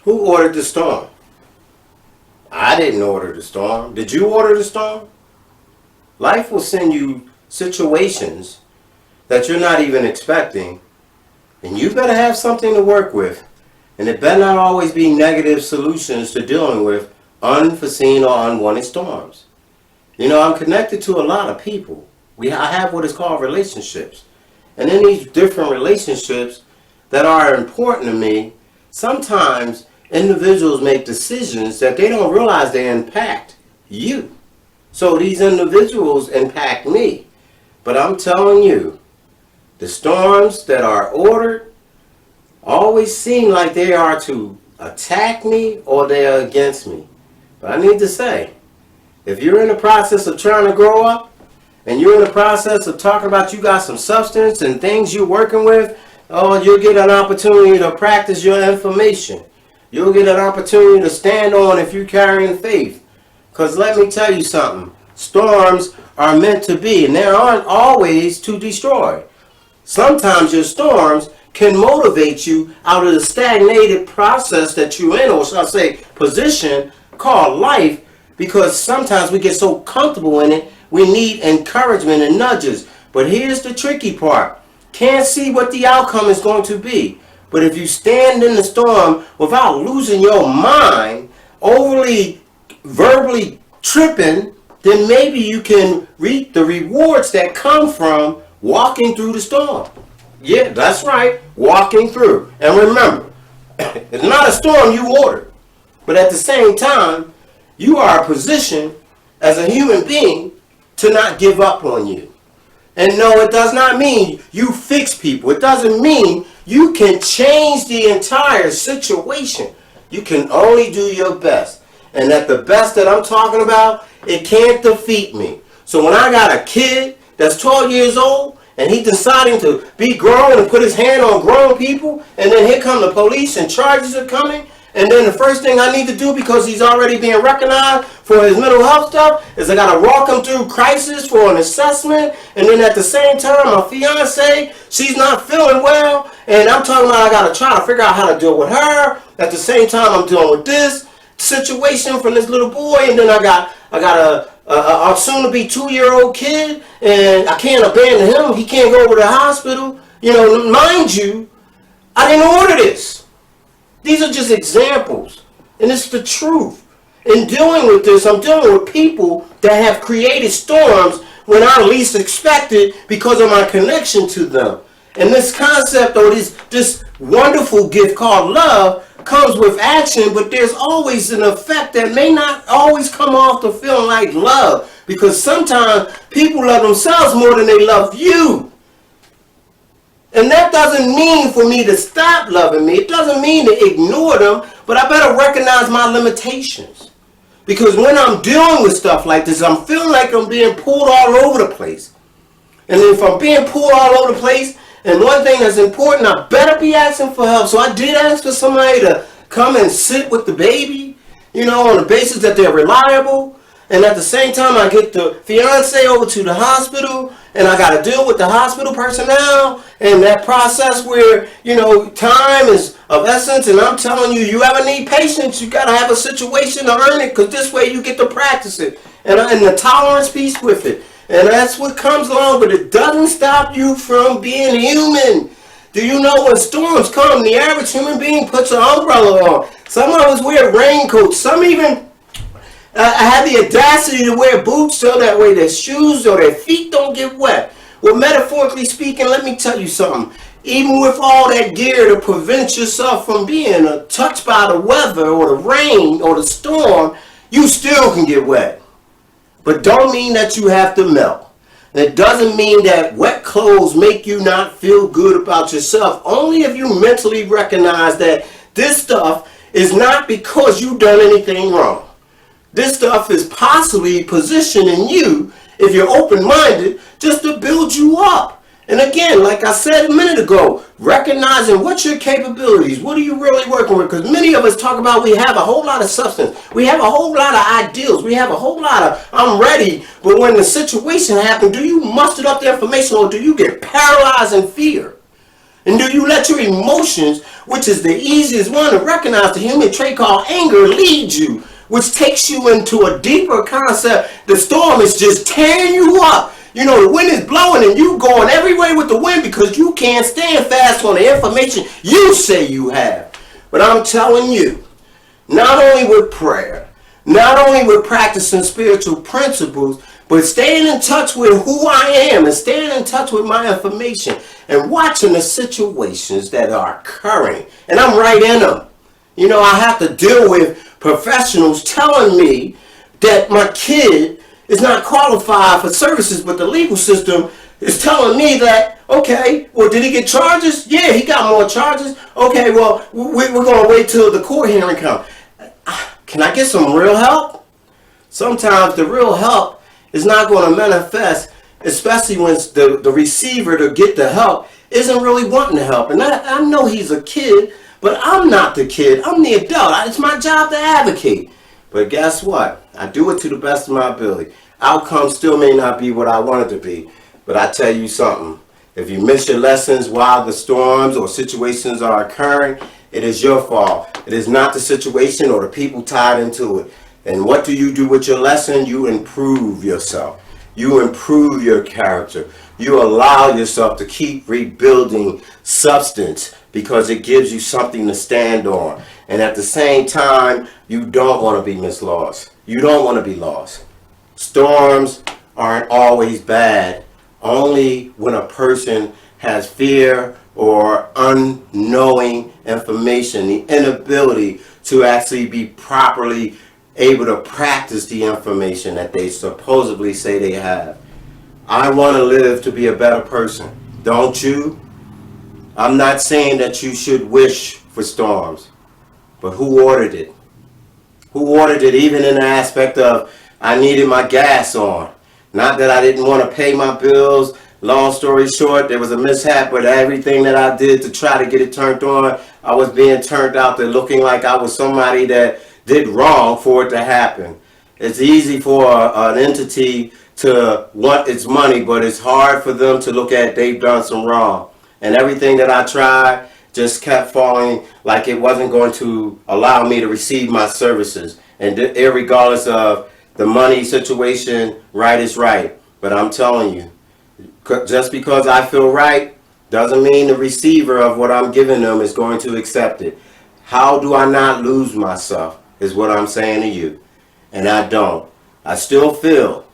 Who ordered the storm? I didn't order the storm. Did you order the storm? Life will send you situations that you're not even expecting, and you better have something to work with. And it better not always be negative solutions to dealing with unforeseen or unwanted storms. You know, I'm connected to a lot of people. I have what is called relationships. And in these different relationships that are important to me, sometimes individuals make decisions that they don't realize they impact you. So these individuals impact me. But I'm telling you, the storms that are ordered always seem like they are to attack me or they are against me. But I need to say, if you're in the process of trying to grow up, and you're in the process of talking about you got some substance and things you're working with, oh, you'll get an opportunity to practice your information. You'll get an opportunity to stand on if you're carrying faith. Because let me tell you something. Storms are meant to be, and they aren't always to destroy. Sometimes your storms can motivate you out of the stagnated process that you're in, or shall I say position, called life, because sometimes we get so comfortable in it, we need encouragement and nudges. But here's the tricky part. Can't see what the outcome is going to be. But if you stand in the storm without losing your mind, overly verbally tripping, then maybe you can reap the rewards that come from walking through the storm. Yeah, that's right, walking through. And remember, it's not a storm you ordered. But at the same time, you are positioned as a human being to not give up on you. And no, it does not mean you fix people. It doesn't mean you can change the entire situation. You can only do your best. And at the best that I'm talking about, it can't defeat me. So when I got a kid that's 12 years old and he deciding to be grown and put his hand on grown people, and then here come the police and charges are coming, and then the first thing I need to do, because he's already being recognized for his mental health stuff, is I got to walk him through crisis for an assessment. And then at the same time, my fiance, she's not feeling well. And I'm talking about I got to try to figure out how to deal with her. At the same time, I'm dealing with this situation from this little boy. And then I got a soon-to-be 2-year-old kid. And I can't abandon him. He can't go to the hospital. You know, mind you, I didn't order this. These are just examples, and it's the truth. In dealing with this, I'm dealing with people that have created storms when I least expected because of my connection to them. And this concept, or this wonderful gift called love, comes with action, but there's always an effect that may not always come off to feeling like love, because sometimes people love themselves more than they love you. And that doesn't mean for me to stop loving me. It doesn't mean to ignore them, but I better recognize my limitations. Because when I'm dealing with stuff like this, I'm feeling like I'm being pulled all over the place. And if I'm being pulled all over the place, and one thing that's important, I better be asking for help. So I did ask for somebody to come and sit with the baby, you know, on the basis that they're reliable. And at the same time, I get the fiance over to the hospital, and I got to deal with the hospital personnel, and that process where, you know, time is of essence. And I'm telling you, you ever need patience, you got to have a situation to earn it, because this way you get to practice it. And the tolerance piece with it. And that's what comes along, but it doesn't stop you from being human. Do you know when storms come, the average human being puts an umbrella on. Some of us wear raincoats. Some even have the audacity to wear boots so that way their shoes or their feet don't get wet. Well, metaphorically speaking, let me tell you something. Even with all that gear to prevent yourself from being touched by the weather or the rain or the storm, you still can get wet. But don't mean that you have to melt. It doesn't mean that wet clothes make you not feel good about yourself. Only if you mentally recognize that this stuff is not because you've done anything wrong. This stuff is possibly positioning you, if you're open-minded, just to build you up. And again, like I said a minute ago, recognizing what's your capabilities. What are you really working with? Because many of us talk about we have a whole lot of substance. We have a whole lot of ideals. We have a whole lot of I'm ready. But when the situation happens, do you muster up the information, or do you get paralyzed in fear? And do you let your emotions, which is the easiest one to recognize, the human trait called anger, lead you, which takes you into a deeper concept? The storm is just tearing you up. You know, the wind is blowing and you going every way with the wind because you can't stand fast on the information you say you have. But I'm telling you, not only with prayer, not only with practicing spiritual principles, but staying in touch with who I am and staying in touch with my information and watching the situations that are occurring. And I'm right in them. You know, I have to deal with professionals telling me that my kid is not qualified for services, but the legal system is telling me that, okay, well, did he get charges? Yeah, he got more charges. Okay, well, we're going to wait till the court hearing comes. Can I get some real help? Sometimes the real help is not going to manifest, especially when the receiver to get the help isn't really wanting to help. And I know he's a kid, but I'm not the kid. I'm the adult. It's my job to advocate. But guess what? I do it to the best of my ability. Outcome still may not be what I want it to be. But I tell you something. If you miss your lessons while the storms or situations are occurring, it is your fault. It is not the situation or the people tied into it. And what do you do with your lesson? You improve yourself. You improve your character. You allow yourself to keep rebuilding substance because it gives you something to stand on. And at the same time, you don't want to be mislost. You don't want to be lost. Storms aren't always bad. Only when a person has fear or unknowing information, the inability to actually be properly able to practice the information that they supposedly say they have. I want to live to be a better person. Don't you? I'm not saying that you should wish for storms, but who ordered it? Who ordered it even in the aspect of I needed my gas on? Not that I didn't want to pay my bills. Long story short, there was a mishap, but everything that I did to try to get it turned on, I was being turned out there looking like I was somebody that did wrong for it to happen. It's easy for an entity to want its money, but it's hard for them to look at they've done some wrong. And everything that I tried just kept falling like it wasn't going to allow me to receive my services. And irregardless of the money situation, right is right. But I'm telling you, just because I feel right doesn't mean the receiver of what I'm giving them is going to accept it. How do I not lose myself is what I'm saying to you. And I don't. I still feel.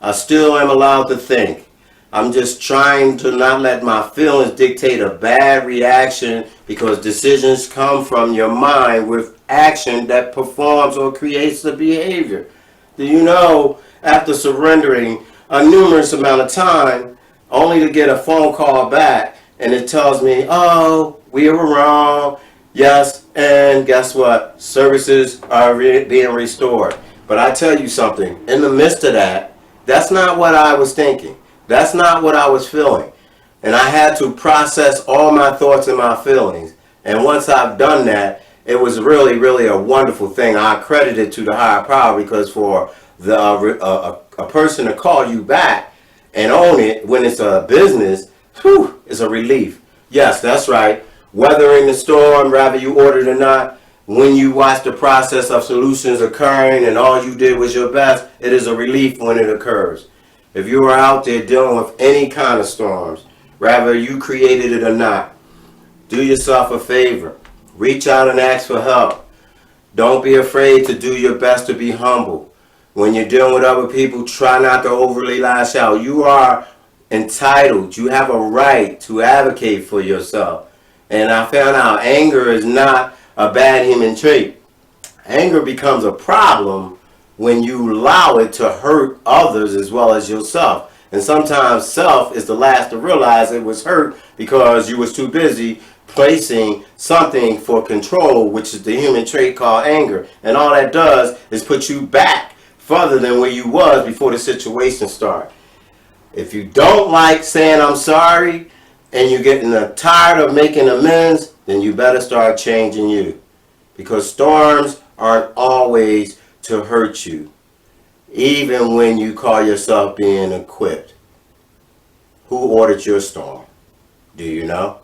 I still am allowed to think. I'm just trying to not let my feelings dictate a bad reaction because decisions come from your mind with action that performs or creates the behavior. Do you know, after surrendering a numerous amount of time, only to get a phone call back and it tells me, oh, we were wrong. Yes, and guess what? Services are being restored. But I tell you something, in the midst of that, that's not what I was thinking. That's not what I was feeling. And I had to process all my thoughts and my feelings. And once I've done that, it was really, really a wonderful thing. I credit it to the higher power because for a person to call you back and own it when it's a business, whew, it's a relief. Yes, that's right. Weathering the storm, rather you ordered or not, when you watch the process of solutions occurring and all you did was your best, it is a relief when it occurs. If you are out there dealing with any kind of storms, rather you created it or not, do yourself a favor. Reach out and ask for help. Don't be afraid to do your best to be humble. When you're dealing with other people, try not to overly lash out. You are entitled. You have a right to advocate for yourself. And I found out anger is not a bad human trait. Anger becomes a problem when you allow it to hurt others as well as yourself. And sometimes self is the last to realize it was hurt because you was too busy placing something for control, which is the human trait called anger. And all that does is put you back further than where you was before the situation started. If you don't like saying I'm sorry and you're getting tired of making amends, then you better start changing you. Because storms aren't always to hurt you, even when you call yourself being equipped. Who ordered your storm? Do you know?